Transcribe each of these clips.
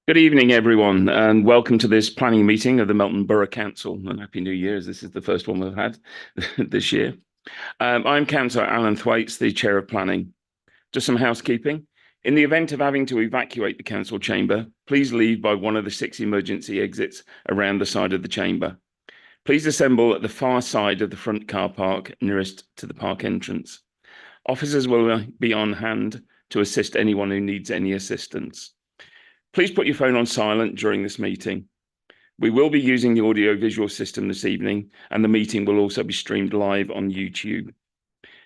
Good evening, everyone, and welcome to this planning meeting of the Melton Borough Council. And Happy New Year, as this is the first one we've had this year. I'm Councillor Alan Thwaites, the Chair of Planning. Just some housekeeping. In the event of having to evacuate the council chamber, please leave by one of the 6 emergency exits around the side of the chamber. Please assemble at the far side of the front car park nearest to the park entrance. Officers will be on hand to assist anyone who needs any assistance. Please put your phone on silent during this meeting. We will be using the audio-visual system this evening, and the meeting will also be streamed live on YouTube.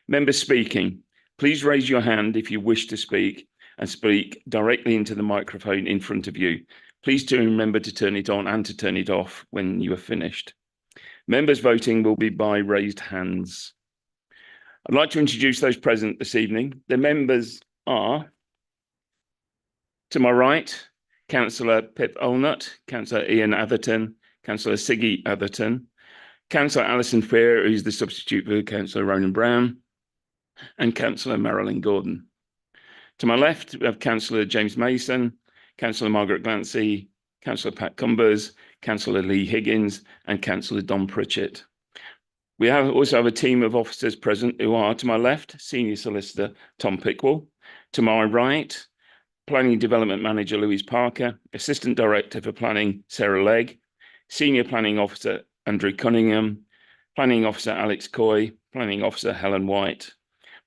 Members speaking, please raise your hand if you wish to speak and speak directly into the microphone in front of you. Please do remember to turn it on and to turn it off when you are finished. Members voting will be by raised hands. I'd like to introduce those present this evening. The members are, to my right, Councillor Pip Olnut, Councillor Ian Atherton, Councillor Siggy Atherton, Councillor Alison Fear, who's the substitute for Councillor Ronan Brown, and Councillor Marilyn Gordon. To my left, we have Councillor James Mason, Councillor Margaret Glancy, Councillor Pat Cumbers, Councillor Lee Higgins, and Councillor Don Pritchett. We also have a team of officers present who are, to my left, Senior Solicitor Tom Pickwell, to my right, Planning Development Manager Louise Parker, Assistant Director for Planning Sarah Legg, Senior Planning Officer Andrew Cunningham, Planning Officer Alex Coy, Planning Officer Helen White.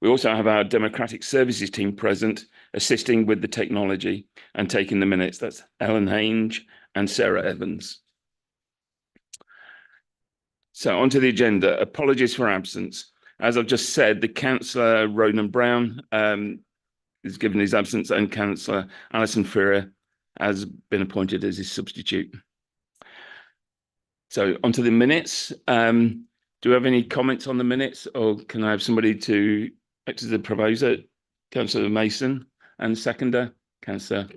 We also have our Democratic Services team present, assisting with the technology and taking the minutes. That's Ellen Hange and Sarah Evans. So onto the agenda. Apologies for absence. As I've just said, the Councillor Ronan Brown is given his absence, and Councillor Alison Fear has been appointed as his substitute. So onto the minutes. Do we have any comments on the minutes, or can I have somebody to act as the proposer? Councillor Mason, and seconder, Councillor.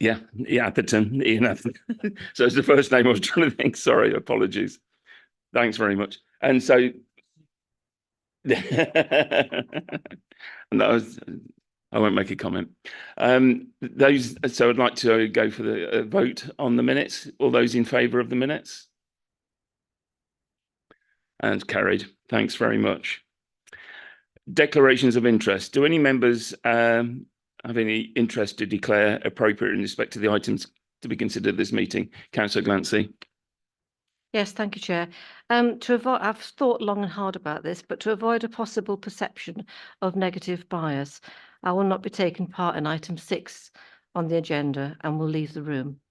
Yeah, Atherton, Ian Atherton. So it's the first name I was trying to think. Sorry, apologies. Thanks very much. And so and that was, I won't make a comment. So I'd like to go for the vote on the minutes. All those in favour of the minutes? And carried. Thanks very much. Declarations of interest. Do any members have any interest to declare appropriate in respect to the items to be considered this meeting? Councillor Glancy. Yes, thank you, Chair. I've thought long and hard about this, but to avoid a possible perception of negative bias, I will not be taking part in item 6 on the agenda and will leave the room.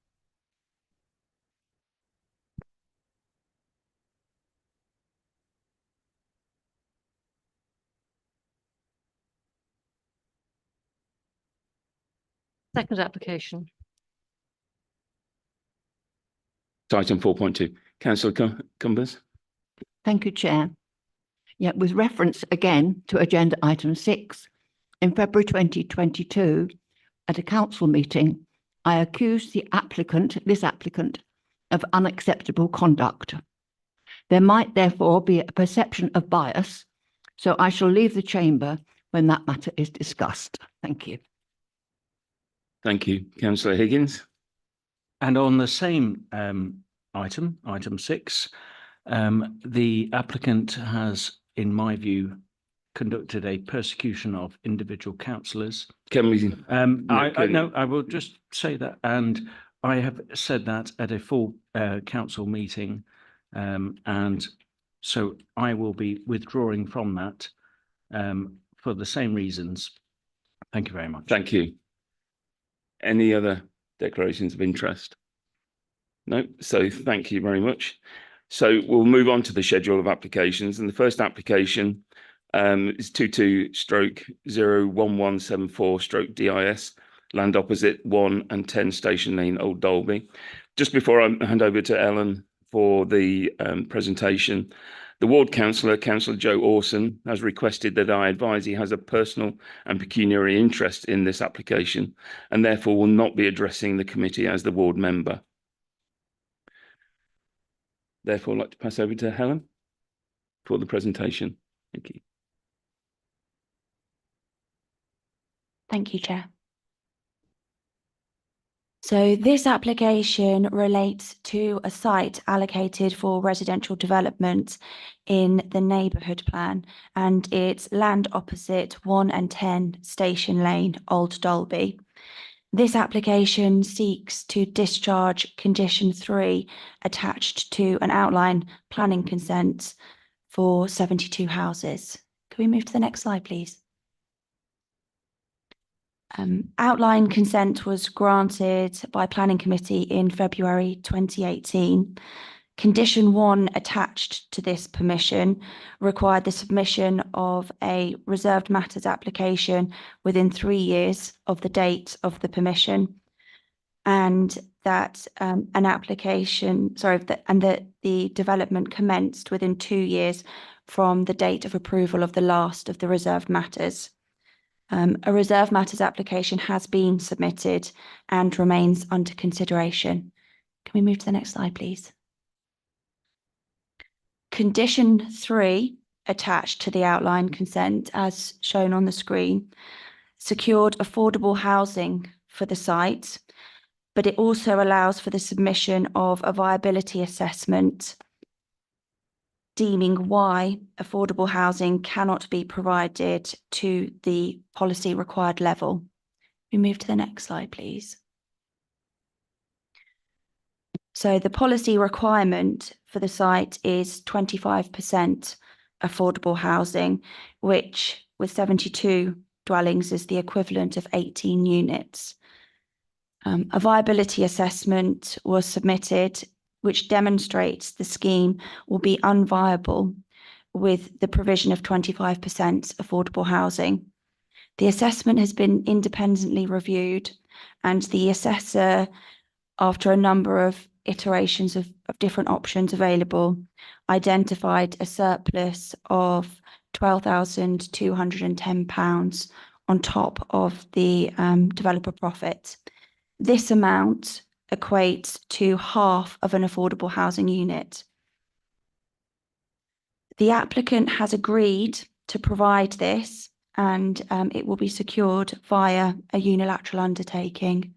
Second application. Item 4.2. Councillor Cumbers. Thank you, Chair. Yeah, with reference again to agenda item 6, in February 2022, at a council meeting, I accused this applicant, of unacceptable conduct. There might therefore be a perception of bias, so I shall leave the chamber when that matter is discussed. Thank you. Thank you. Councillor Higgins. And on the same item 6, the applicant has, in my view, conducted a persecution of individual councillors. Can we? I will just say that, and I have said that at a full council meeting, and so I will be withdrawing from that for the same reasons. Thank you very much. Thank you. Any other declarations of interest? No, so thank you very much. So we'll move on to the schedule of applications, and the first application is 22/01174/DIS, land opposite 1 and 10 Station Lane, Old Dalby. Just before I hand over to Ellen for the presentation, the ward councillor, Councillor Joe Orson, has requested that I advise he has a personal and pecuniary interest in this application and therefore will not be addressing the committee as the ward member. Therefore, I'd like to pass over to Helen for the presentation. Thank you. Thank you, Chair. So this application relates to a site allocated for residential development in the neighbourhood plan, and it's land opposite 1 and 10 Station Lane, Old Dalby. This application seeks to discharge condition 3 attached to an outline planning consent for 72 houses. Can we move to the next slide, please? Outline consent was granted by Planning Committee in February 2018. Condition 1 attached to this permission required the submission of a reserved matters application within 3 years of the date of the permission, and that the development commenced within 2 years from the date of approval of the last of the reserved matters. A reserved matters application has been submitted and remains under consideration. Can we move to the next slide, please? Condition 3 attached to the outline consent, as shown on the screen, secured affordable housing for the site, but it also allows for the submission of a viability assessment deeming why affordable housing cannot be provided to the policy required level. We move to the next slide, please. So the policy requirement for the site is 25% affordable housing, which with 72 dwellings is the equivalent of 18 units. A viability assessment was submitted which demonstrates the scheme will be unviable with the provision of 25% affordable housing. The assessment has been independently reviewed, and the assessor, after a number of iterations of different options available, identified a surplus of £12,210 on top of the developer profit. This amount equates to half of an affordable housing unit. The applicant has agreed to provide this, and it will be secured via a unilateral undertaking.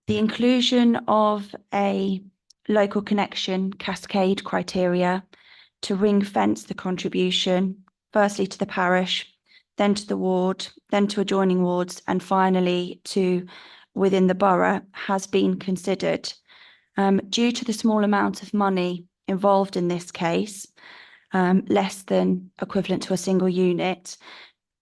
The inclusion of a local connection cascade criteria to ring fence the contribution, firstly to the parish, then to the ward, then to adjoining wards, and finally to within the borough, has been considered. Due to the small amount of money involved in this case, less than equivalent to a single unit,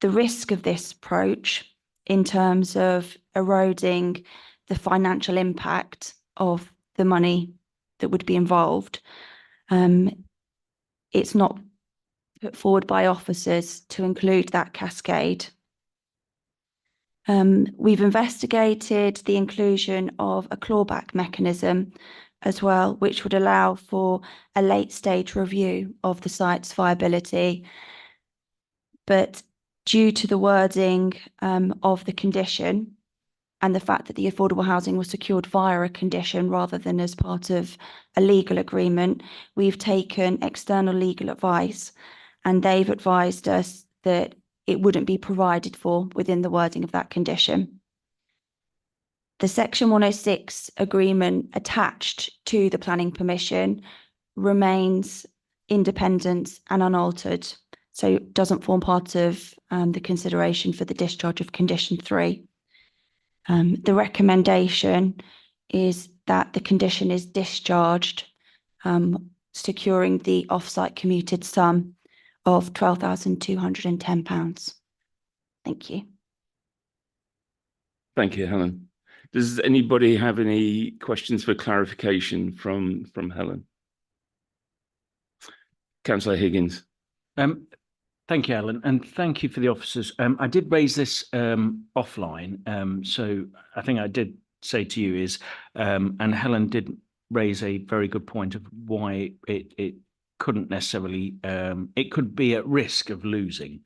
the risk of this approach in terms of eroding the financial impact of the money that would be involved, it's not put forward by officers to include that cascade. We've investigated the inclusion of a clawback mechanism as well, which would allow for a late stage review of the site's viability. But due to the wording of the condition and the fact that the affordable housing was secured via a condition rather than as part of a legal agreement, we've taken external legal advice, and they've advised us that it wouldn't be provided for within the wording of that condition. The Section 106 agreement attached to the planning permission remains independent and unaltered, so it doesn't form part of the consideration for the discharge of condition 3. The recommendation is that the condition is discharged, securing the off-site commuted sum of £12,210. Thank you. Thank you, Helen. Does anybody have any questions for clarification from Helen? Councillor Higgins. Thank you, Helen, and thank you for the officers. I did raise this offline, so I think I did say to you is, and Helen did raise a very good point of why it couldn't necessarily, it could be at risk of losing.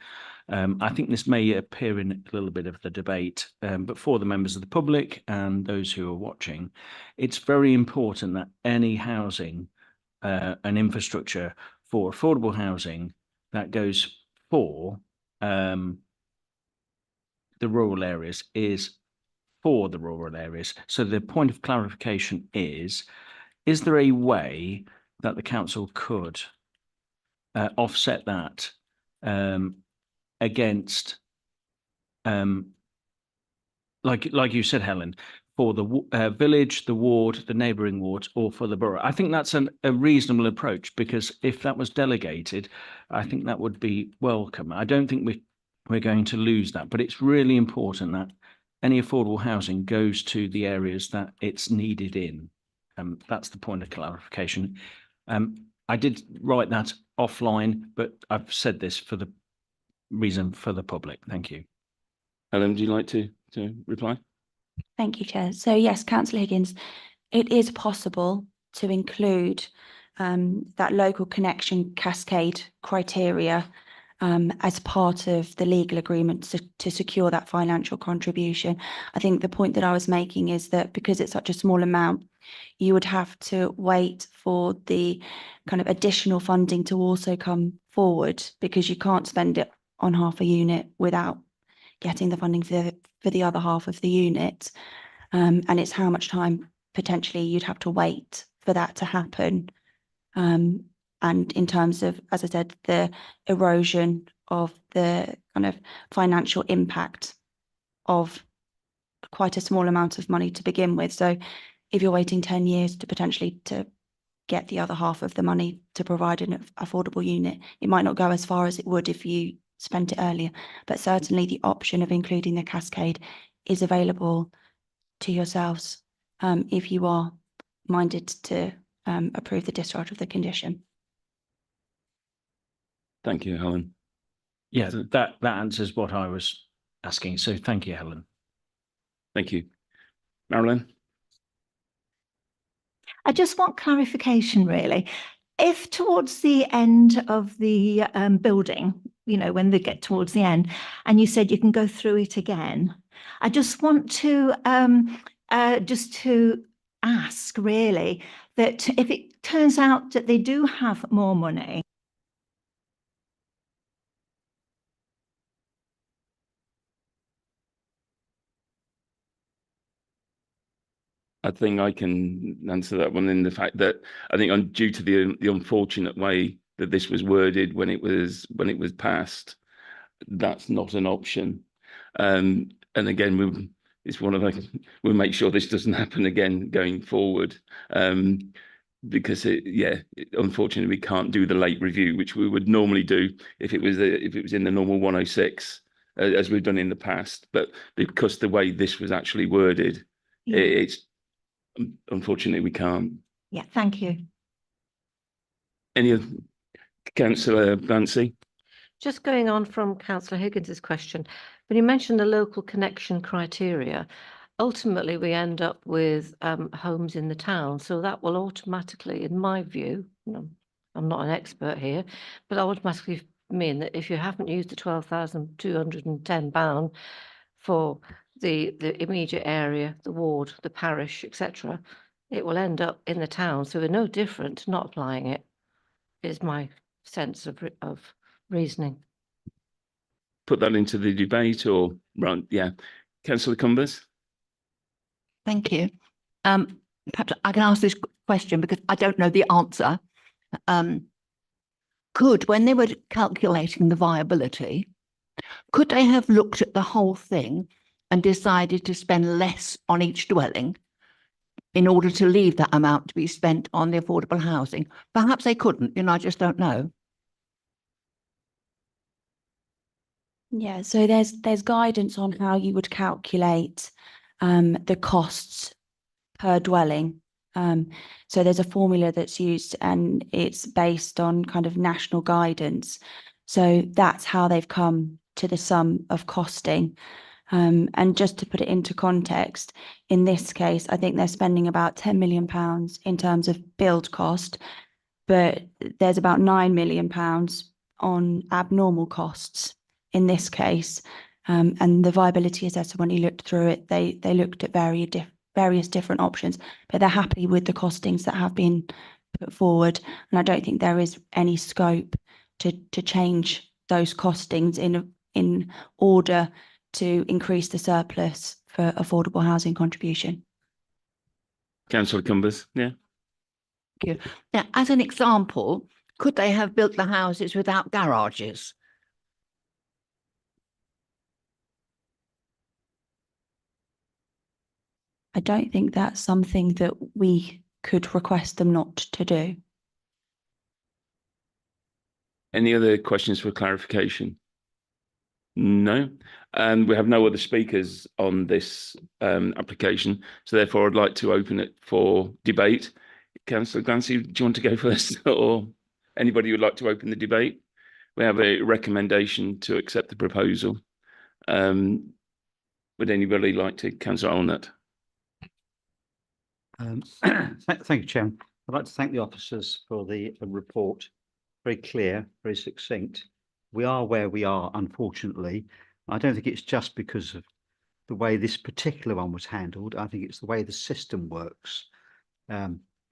I think this may appear in a little bit of the debate, but for the members of the public and those who are watching, it's very important that any housing and infrastructure for affordable housing that goes for the rural areas is for the rural areas. So the point of clarification is there a way that the council could offset that against, like you said, Helen, for the village, the ward, the neighbouring wards, or for the borough? I think that's a reasonable approach, because if that was delegated, I think that would be welcome. I don't think we're going to lose that, but it's really important that any affordable housing goes to the areas that it's needed in. That's the point of clarification. I did write that offline, but I've said this for the reason for the public. Thank you. Helen, do you like to reply? Thank you, Chair. So yes, Councillor Higgins, it is possible to include that local connection cascade criteria as part of the legal agreement to secure that financial contribution. I think the point that I was making is that because it's such a small amount, you would have to wait for the kind of additional funding to also come forward, because you can't spend it on half a unit without getting the funding for the other half of the unit. And it's how much time potentially you'd have to wait for that to happen. And in terms of, as I said, the erosion of the kind of financial impact of quite a small amount of money to begin with. So if you're waiting 10 years to potentially to get the other half of the money to provide an affordable unit, it might not go as far as it would if you spent it earlier. But certainly the option of including the cascade is available to yourselves if you are minded to approve the discharge of the condition. Thank you, Helen. Yeah, that answers what I was asking. So thank you, Helen. Thank you. Marilyn? I just want clarification, really. If towards the end of the building, you know, when they get towards the end, and you said you can go through it again, I just want to ask, really, that if it turns out that they do have more money, I think I can answer that one in the fact that I think due to the unfortunate way that this was worded when it was passed, that's not an option. And again, it's one of we'll make sure this doesn't happen again going forward. Because unfortunately we can't do the late review, which we would normally do if it was in the normal 106, as we've done in the past. But because the way this was actually worded, it's unfortunately we can't. Yeah, thank you. Any of Councillor Nancy? Just going on from Councillor Higgins's question, when you mentioned the local connection criteria, ultimately we end up with homes in the town. So that will automatically, in my view, I'm not an expert here, but automatically mean that if you haven't used the £12,210 for the immediate area, the ward, the parish, etc., it will end up in the town. So we're no different to not applying it, is my sense of reasoning. Put that into the debate, or right? Yeah, Councillor Cumbers. Thank you. Perhaps I can ask this question because I don't know the answer. When they were calculating the viability, could they have looked at the whole thing and decided to spend less on each dwelling in order to leave that amount to be spent on the affordable housing? Perhaps they couldn't, I just don't know. Yeah, so there's guidance on how you would calculate the costs per dwelling. So there's a formula that's used and it's based on kind of national guidance. So that's how they've come to the sum of costing. And just to put it into context, in this case, I think they're spending about £10 million in terms of build cost, but there's about £9 million on abnormal costs in this case. And the viability assessor, when he looked through it, they looked at various different options, but they're happy with the costings that have been put forward. And I don't think there is any scope to change those costings in order to increase the surplus for affordable housing contribution. Councillor Cumbers, yeah. Now, as an example, could they have built the houses without garages? I don't think that's something that we could request them not to do. Any other questions for clarification? No, and we have no other speakers on this application, so therefore I'd like to open it for debate. Councillor Glancy, do you want to go first, or anybody who would like to open the debate? We have a recommendation to accept the proposal. Would anybody like to? Councillor Allnut. Thank you, Chairman. I'd like to thank the officers for the report. Very clear, very succinct. We are where we are, unfortunately. I don't think it's just because of the way this particular one was handled. I think it's the way the system works.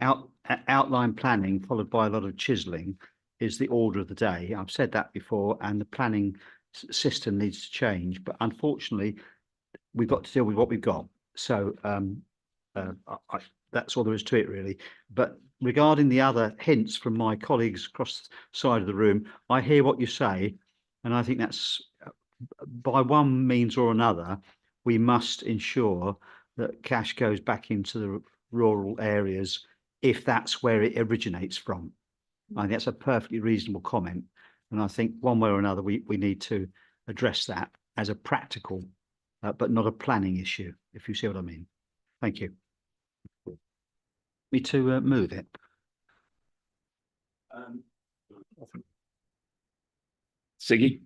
Outline planning followed by a lot of chiseling is the order of the day. I've said that before, and the planning system needs to change. But unfortunately, we've got to deal with what we've got. So that's all there is to it, really. But regarding the other hints from my colleagues across the side of the room, I hear what you say, and I think that's by one means or another, we must ensure that cash goes back into the rural areas if that's where it originates from. I think that's a perfectly reasonable comment, and I think one way or another we need to address that as a practical, but not a planning issue, if you see what I mean. Thank you. Me to move it. Siggy.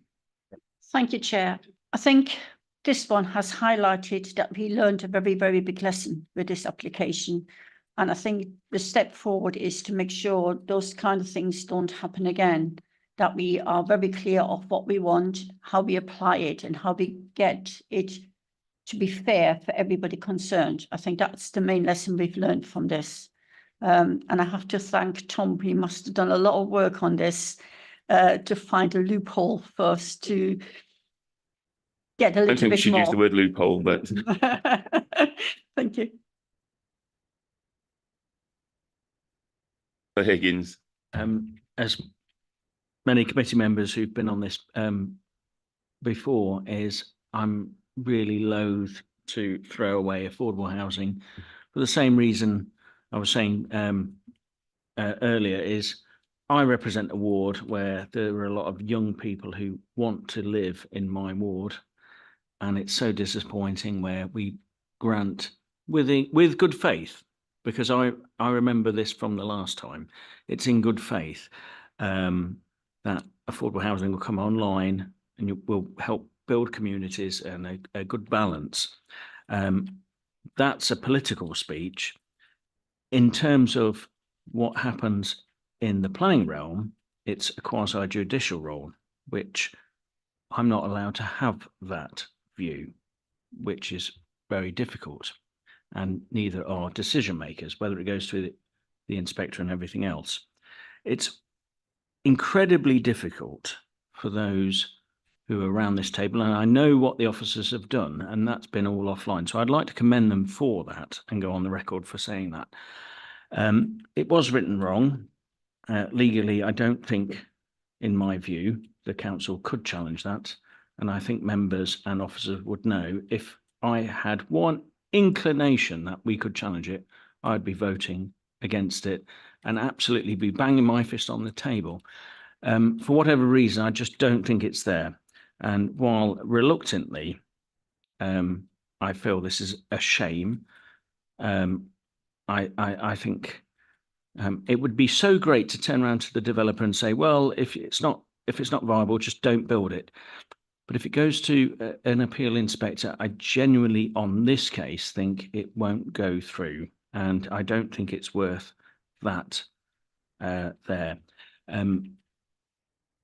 Thank you, Chair. I think this one has highlighted that we learned a very, very big lesson with this application. And I think the step forward is to make sure those kind of things don't happen again, that we are very clear of what we want, how we apply it, and how we get it to be fair for everybody concerned. I think that's the main lesson we've learned from this. And I have to thank Tom. He must have done a lot of work on this to find a loophole for us to get a little bit more. I don't think we should use the word loophole, but thank you. Higgins. As many committee members who've been on this before, is I'm really loath to throw away affordable housing for the same reason I was saying earlier. Is I represent a ward where there are a lot of young people who want to live in my ward, and it's so disappointing where we grant with good faith, because I remember this from the last time. It's in good faith that affordable housing will come online and you will help build communities and a good balance. That's a political speech. In terms of what happens in the planning realm, it's a quasi-judicial role, which I'm not allowed to have that view, which is very difficult. And neither are decision makers, whether it goes through the inspector and everything else. It's incredibly difficult for those who are around this table, and I know what the officers have done, and that's been all offline. So I'd like to commend them for that and go on the record for saying that. It was written wrong. Legally, I don't think, in my view, the council could challenge that. And I think members and officers would know if I had one inclination that we could challenge it, I'd be voting against it and absolutely be banging my fist on the table. For whatever reason, I just don't think it's there. And while reluctantly, I feel this is a shame, I think it would be so great to turn around to the developer and say, well, if it's not viable, just don't build it. But if it goes to an appeal inspector, I genuinely, on this case, think it won't go through. And I don't think it's worth that there,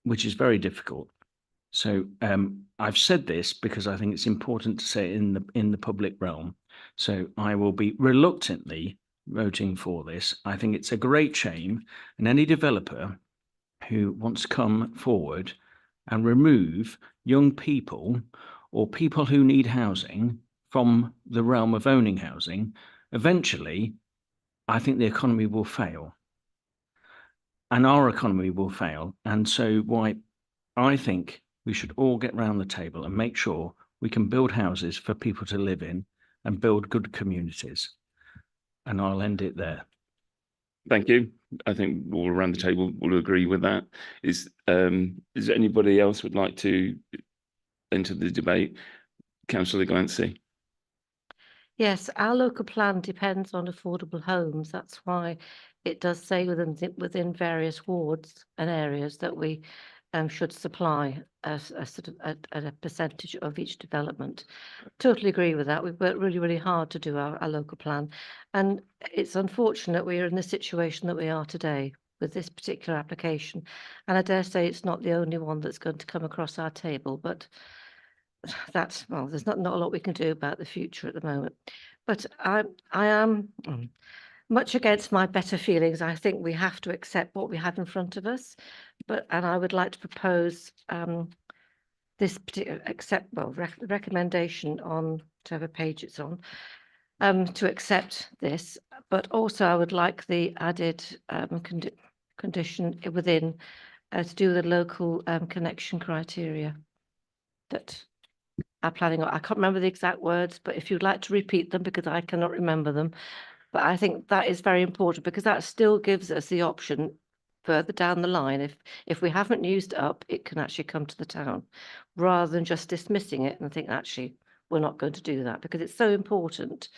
which is very difficult. So I've said this because I think it's important to say it in the public realm. So I will be reluctantly voting for this. I think it's a great shame, and any developer who wants to come forward and remove young people or people who need housing from the realm of owning housing, eventually, I think the economy will fail. And our economy will fail. And so why I think we should all get round the table and make sure we can build houses for people to live in and build good communities. And I'll end it there. Thank you. I think all around the table will agree with that. Is there anybody else would like to enter the debate? Councillor Glancy. Yes, our local plan depends on affordable homes. That's why it does say within various wards and areas that we should supply a sort of a percentage of each development. Totally agree with that. We've worked really, really hard to do our local plan, and it's unfortunate we are in the situation that we are today with this particular application. And I dare say it's not the only one that's going to come across our table, but that's, well, there's not a lot we can do about the future at the moment. But I am much against my better feelings. I think we have to accept what we have in front of us. And I would like to propose this particular recommendation on whatever page it's on, to accept this. But also I would like the added condition within to do with the local connection criteria that are planning on. I can't remember the exact words, but if you'd like to repeat them, because I cannot remember them. But I think that is very important, because that still gives us the option further down the line. If we haven't used it up, it can actually come to the town, rather than just dismissing it and think, actually, we're not going to do that, because it's so important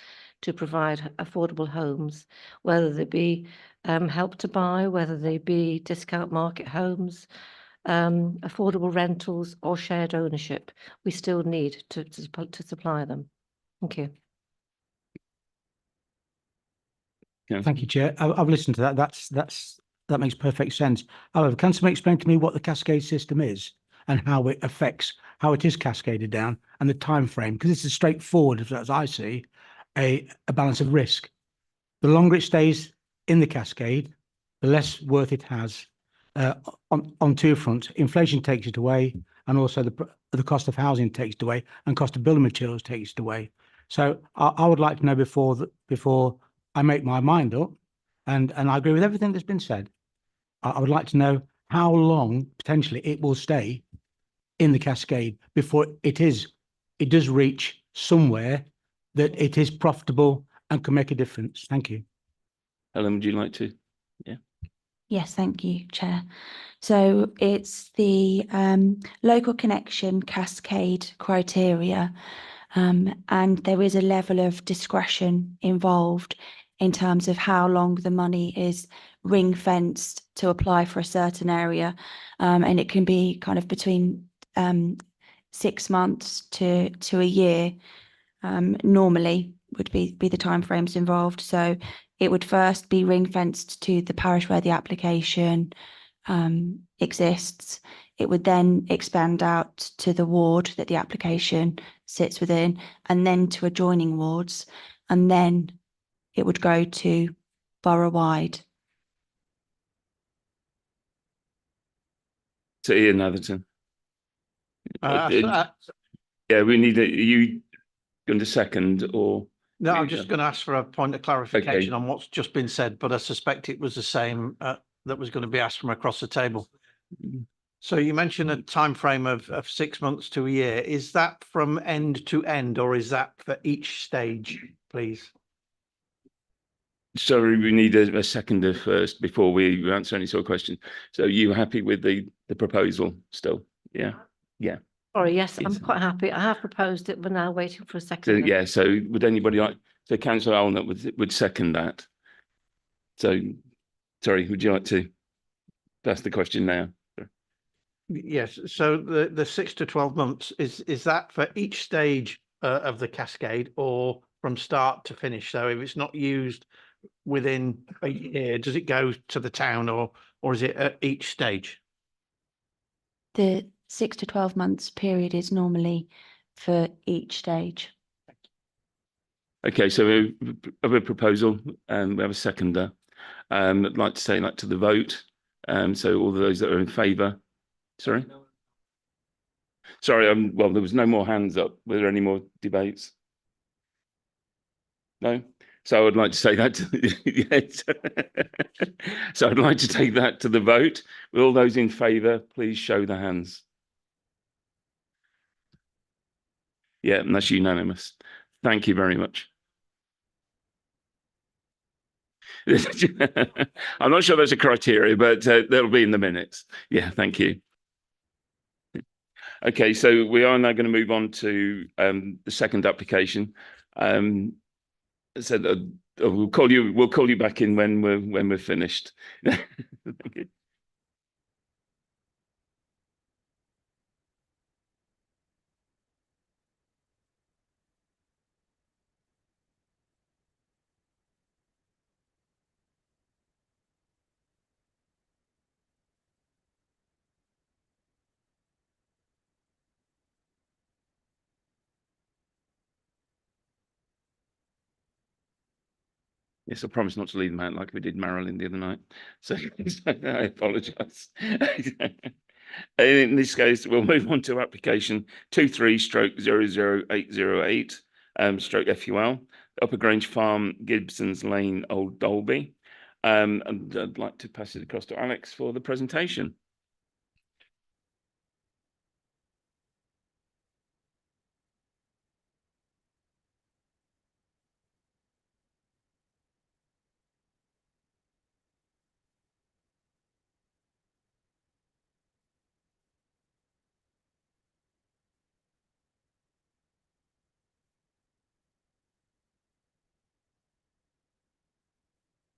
to provide affordable homes, whether they be Help to Buy, whether they be discount market homes, affordable rentals or shared ownership. We still need to supply them. Thank you. Thank you, Chair. I've listened to that. That makes perfect sense. However, can someone explain to me what the cascade system is and how it affects, how it is cascaded down, and the time frame? Because this is straightforward, as I see, a balance of risk. The longer it stays in the cascade, the less worth it has. On two fronts, inflation takes it away, and also the cost of housing takes it away, and cost of building materials takes it away. So I would like to know before I make my mind up, and I agree with everything that's been said. I would like to know how long potentially it will stay in the cascade before it does reach somewhere that it is profitable and can make a difference. Thank you. Helen, would you like to? Yeah. Yes, thank you, Chair. So it's the local connection cascade criteria, and there is a level of discretion involved in terms of how long the money is ring fenced to apply for a certain area, and it can be kind of between 6 months to a year. Normally would be the timeframes involved. So it would first be ring fenced to the parish where the application exists. It would then expand out to the ward that the application sits within, and then to adjoining wards, and then it would go to borough-wide. So Ian Atherton. Yeah, we need you going to second or? No, I'm just going to ask for a point of clarification on what's just been said, but I suspect it was the same that was going to be asked from across the table. So you mentioned a time frame of 6 months to a year. Is that from end to end, or is that for each stage, please? Sorry, we need a seconder first before we answer any sort of question. So you happy with the proposal still? Yeah. Yeah. Sorry, yes, I'm quite happy. I have proposed it. We're now waiting for a So second. yeah, so would anybody like, so Councillor Allnut would second that. So sorry, would you like to ask the question now? Yes, so the 6 to 12 months, is that for each stage of the cascade, or from start to finish? So if it's not used within a year, does it go to the town, or is it at each stage? The 6 to 12 months period is normally for each stage. Okay, so we have a proposal and we have a seconder. I'd like to say that to the vote. So all those that are in favour. Sorry. Sorry, well, there was no more hands up. Were there any more debates? No? So I would like to say that yes. So I'd like to take that to the vote. Will all those in favour, please show the hands. Yeah, and that's unanimous. Thank you very much. I'm not sure that's a criteria, but that'll be in the minutes. Yeah, thank you. Okay, so we are now going to move on to the second application. So we'll call you back in when we're finished. Thank you. Yes, I promise not to leave them out like we did Marilyn the other night. So I apologise. In this case, we'll move on to application 23/00808 stroke FUL, Upper Grange Farm, Gibson's Lane, Old Dolby. And I'd like to pass it across to Alex for the presentation.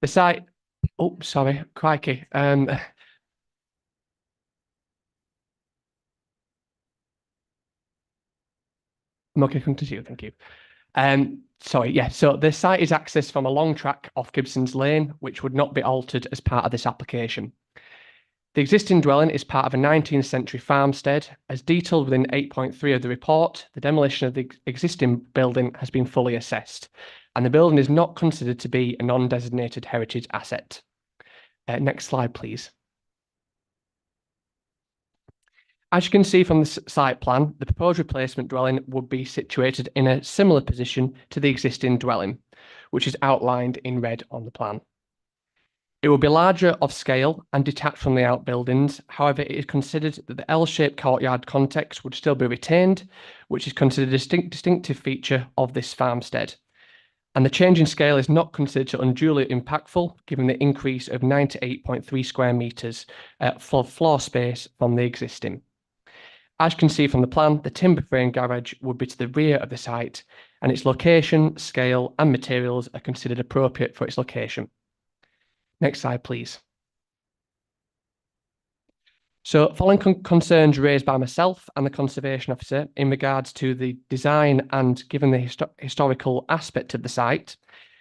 The site, oh, sorry, crikey. I'm not going to come to you, thank you. Sorry, yeah, so the site is accessed from a long track off Gibson's Lane, which would not be altered as part of this application. The existing dwelling is part of a 19th century farmstead. As detailed within 8.3 of the report, the demolition of the existing building has been fully assessed, and the building is not considered to be a non-designated heritage asset. Next slide, please. As you can see from the site plan, the proposed replacement dwelling would be situated in a similar position to the existing dwelling, which is outlined in red on the plan. It will be larger of scale and detached from the outbuildings. However, it is considered that the L-shaped courtyard context would still be retained, which is considered a distinctive feature of this farmstead. And the change in scale is not considered unduly impactful, given the increase of 98.3 square metres for floor space from the existing. As you can see from the plan, the timber frame garage would be to the rear of the site, and its location, scale, and materials are considered appropriate for its location. Next slide, please. So, following concerns raised by myself and the Conservation Officer in regards to the design and given the historical aspect of the site,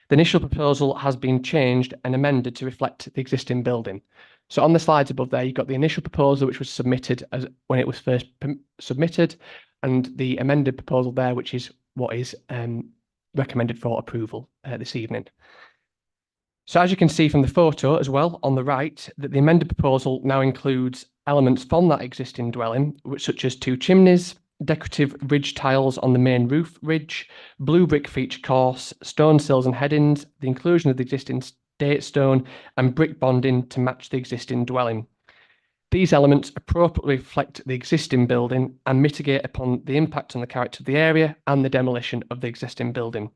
the initial proposal has been changed and amended to reflect the existing building. So on the slides above there, you've got the initial proposal, which was submitted as when it was first submitted, and the amended proposal there, which is what is recommended for approval this evening. So as you can see from the photo as well on the right, that the amended proposal now includes elements from that existing dwelling, such as 2 chimneys, decorative ridge tiles on the main roof ridge, blue brick feature course, stone sills and headings, the inclusion of the existing date stone, and brick bonding to match the existing dwelling. These elements appropriately reflect the existing building and mitigate upon the impact on the character of the area and the demolition of the existing building.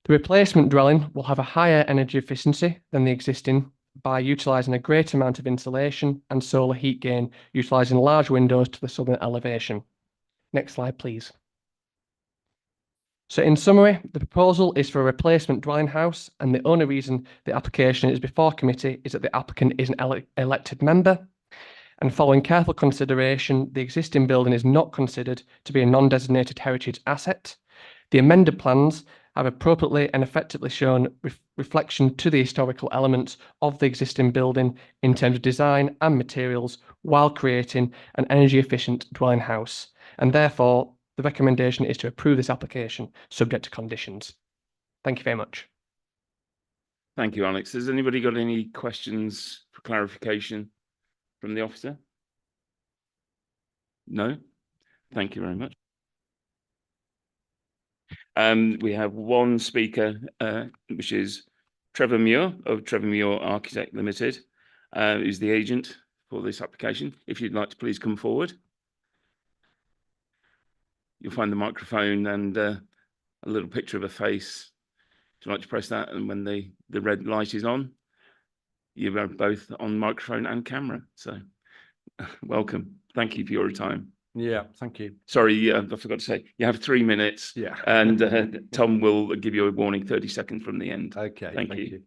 The replacement dwelling will have a higher energy efficiency than the existing by utilising a greater amount of insulation and solar heat gain, utilising large windows to the southern elevation. Next slide, please. So in summary, the proposal is for a replacement dwelling house, and the only reason the application is before committee is that the applicant is an elected member. And following careful consideration, the existing building is not considered to be a non-designated heritage asset. The amended plans have appropriately and effectively shown reflection to the historical elements of the existing building in terms of design and materials, while creating an energy efficient dwelling house. And therefore, the recommendation is to approve this application subject to conditions. Thank you very much. Thank you, Alex. Has anybody got any questions for clarification from the officer? No? Thank you very much. We have one speaker, which is Trevor Muir of Trevor Muir Architect Limited, who's the agent for this application. If you'd like to please come forward. You'll find the microphone and a little picture of a face. Would you like to press that? And when the red light is on, you are both on microphone and camera. So welcome. Thank you for your time. Yeah, thank you. Sorry, I forgot to say, you have 3 minutes. Yeah. And Tom will give you a warning 30 seconds from the end. Okay, Thank you.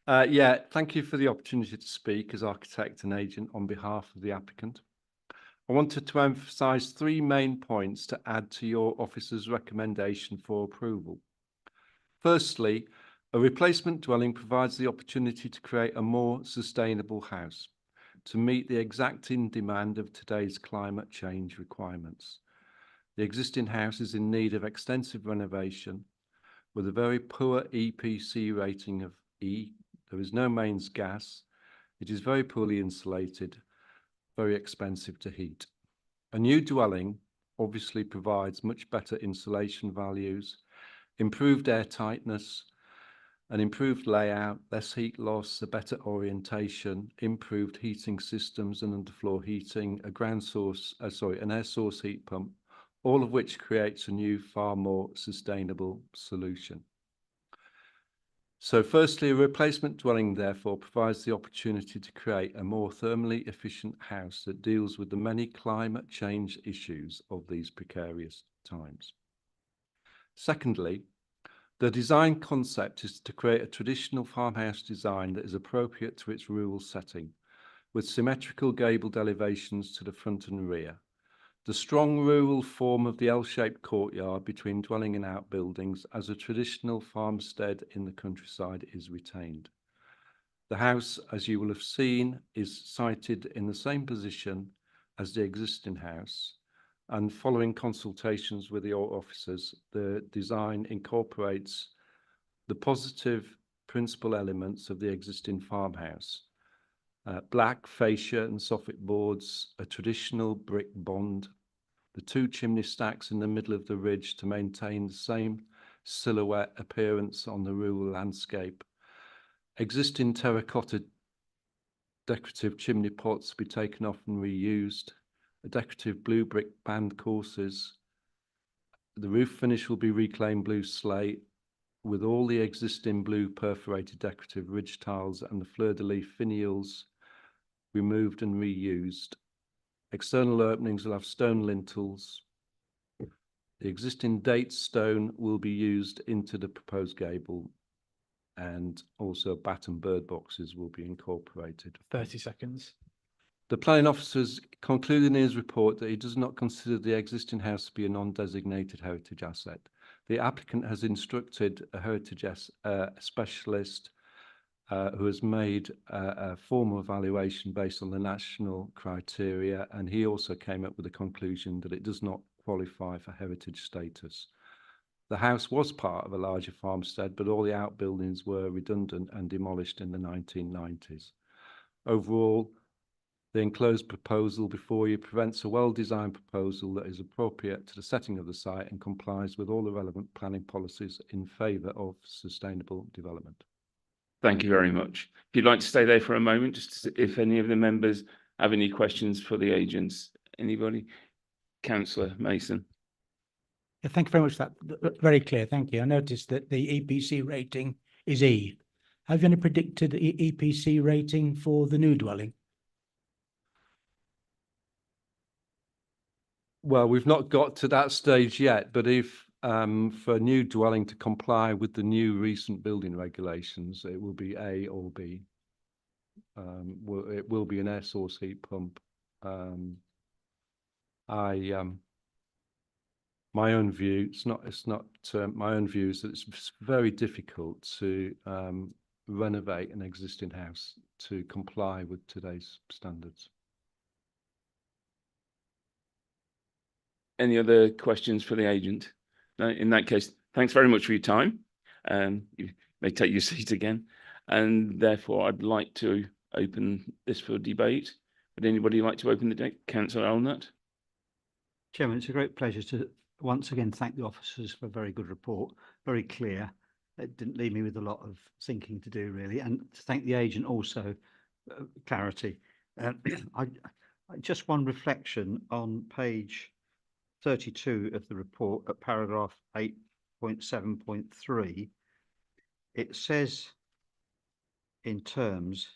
Yeah, thank you for the opportunity to speak as architect and agent on behalf of the applicant. I wanted to emphasise 3 main points to add to your officer's recommendation for approval. Firstly, a replacement dwelling provides the opportunity to create a more sustainable house to meet the exacting demand of today's climate change requirements. The existing house is in need of extensive renovation with a very poor EPC rating of E. There is no mains gas. It is very poorly insulated, very expensive to heat. A new dwelling obviously provides much better insulation values, improved air tightness, an improved layout, less heat loss, a better orientation, improved heating systems and underfloor heating, an air source heat pump, all of which creates a new, far more sustainable solution. So firstly, a replacement dwelling therefore provides the opportunity to create a more thermally efficient house that deals with the many climate change issues of these precarious times. Secondly, the design concept is to create a traditional farmhouse design that is appropriate to its rural setting, with symmetrical gabled elevations to the front and rear. The strong rural form of the L-shaped courtyard between dwelling and outbuildings as a traditional farmstead in the countryside is retained. The house, as you will have seen, is sited in the same position as the existing house, and following consultations with your officers, the design incorporates the positive principal elements of the existing farmhouse. Black fascia and soffit boards, a traditional brick bond, the 2 chimney stacks in the middle of the ridge to maintain the same silhouette appearance on the rural landscape. Existing terracotta decorative chimney pots to be taken off and reused. A decorative blue brick band courses. The roof finish will be reclaimed blue slate with all the existing blue perforated decorative ridge tiles and the fleur-de-lis finials removed and reused. External openings will have stone lintels. The existing date stone will be used into the proposed gable, and also bat and bird boxes will be incorporated. 30 seconds. The planning officer has concluded in his report that he does not consider the existing house to be a non-designated heritage asset. The applicant has instructed a heritage specialist who has made a formal evaluation based on the national criteria, and he also came up with the conclusion that it does not qualify for heritage status. The house was part of a larger farmstead, but all the outbuildings were redundant and demolished in the 1990s. Overall, the enclosed proposal before you prevents a well-designed proposal that is appropriate to the setting of the site and complies with all the relevant planning policies in favour of sustainable development. Thank you very much. If you'd like to stay there for a moment, just if any of the members have any questions for the agents. Anybody? Councillor Mason. Yeah, thank you very much for that. Very clear. Thank you. I noticed that the EPC rating is E. Have you any predicted EPC rating for the new dwelling? Well, we've not got to that stage yet, but if for a new dwelling to comply with the new recent building regulations, it will be A or B. It will be an air source heat pump. My own view, my own view is that it's very difficult to renovate an existing house to comply with today's standards. Any other questions for the agent? No, in that case, thanks very much for your time. You may take your seat again. And therefore, I'd like to open this for debate. Would anybody like to open the debate? Councillor Allnutt? Chairman, it's a great pleasure to once again thank the officers for a very good report, very clear. It didn't leave me with a lot of thinking to do really, and to thank the agent also, clarity. I just one reflection on page 32 of the report at paragraph 8.7.3. It says in terms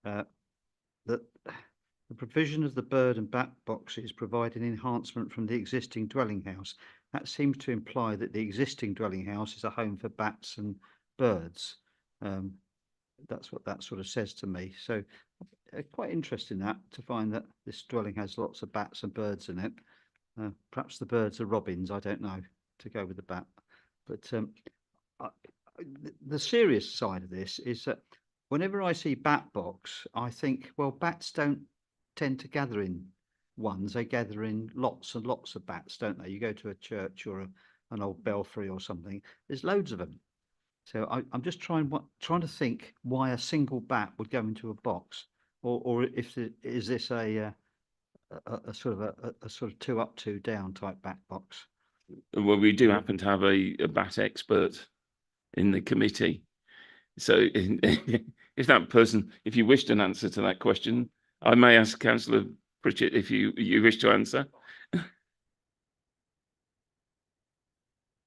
that the provision of the bird and bat boxes provide an enhancement from the existing dwelling house. That seems to imply that the existing dwelling house is a home for bats and birds. That's what that sort of says to me. So quite interesting that to find that this dwelling has lots of bats and birds in it. Perhaps the birds are robins, I don't know, to go with the bat. But the serious side of this is that whenever I see bat box, I think, well, bats don't tend to gather in ones, they gather in lots and lots of bats, don't they? You go to a church or an old belfry or something, there's loads of them. So I'm just trying to think why a single bat would go into a box, or if is this a sort of 2 up, 2 down type bat box? Well, we do happen to have a bat expert in the committee. So if that person, if you wished an answer to that question, I may ask Councillor Pritchett if you wish to answer.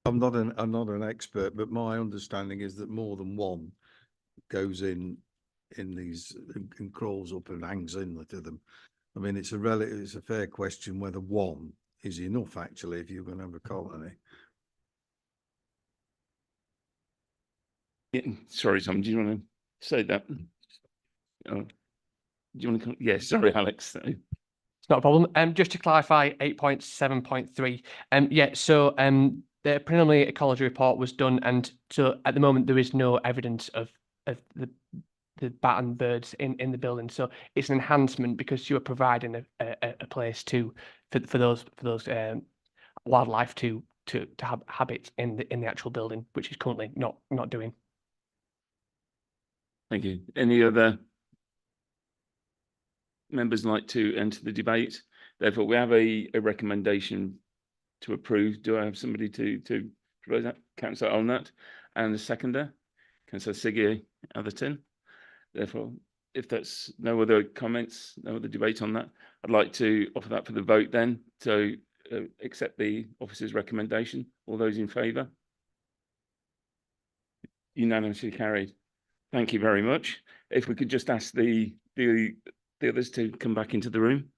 I'm not an expert, but my understanding is that more than one goes in these and crawls up and hangs in to them. I mean, it's a fair question whether one is enough actually if you're going to have a colony. Yeah, sorry, Tom. Do you want to say that? Do you want to? Yeah, sorry, Alex. It's not a problem. Just to clarify, 8.7.3. Yeah. So the preliminary ecology report was done, and so at the moment there is no evidence of the bat and birds in the building. So it's an enhancement because you are providing a place for those wildlife to habit in the actual building, which is currently not doing. Thank you. Any other members like to enter the debate? Therefore, we have a recommendation to approve. Do I have somebody to propose that? Councillor Olnett, and the seconder, Councillor Siggy Atherton. Therefore, if that's no other comments, no other debate on that, I'd like to offer that for the vote then. So accept the officer's recommendation. All those in favour? Unanimously carried. Thank you very much. If we could just ask the others to come back into the room.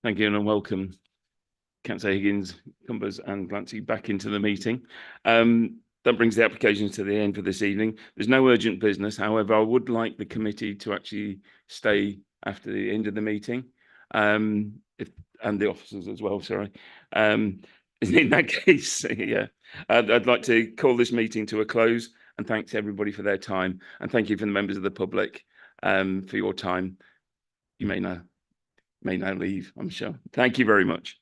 Thank you and welcome Councillor Higgins, Cumbers and Glancy back into the meeting. That brings the applications to the end for this evening. There's no urgent business. However, I would like the committee to actually stay after the end of the meeting, and the officers as well, sorry. In that case, yeah, I'd like to call this meeting to a close and thanks everybody for their time. And thank you for the members of the public for your time. You may now leave, I'm sure. Thank you very much.